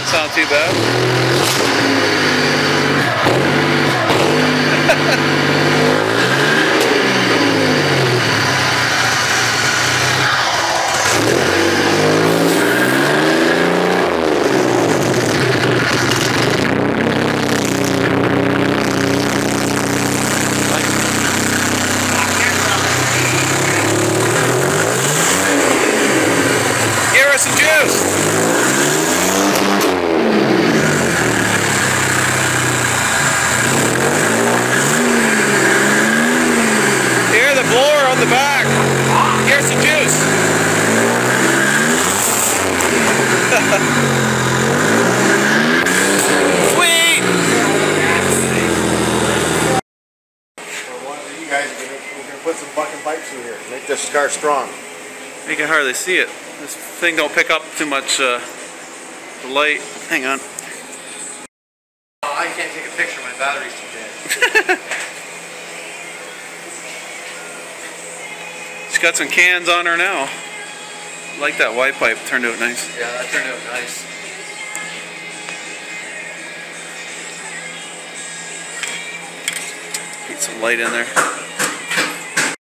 That's not too bad. Give her some juice. Here, the blower on the back. Here's some juice. Sweet. One of you guys, we're gonna put some fucking pipes through here. Make this car strong. You can hardly see it. This thing don't pick up too much the light. Hang on. Oh, I can't take a picture. My battery's too dead. She's got some cans on her now. I like that Y pipe. Turned out nice. Yeah, that turned out nice. Get some light in there.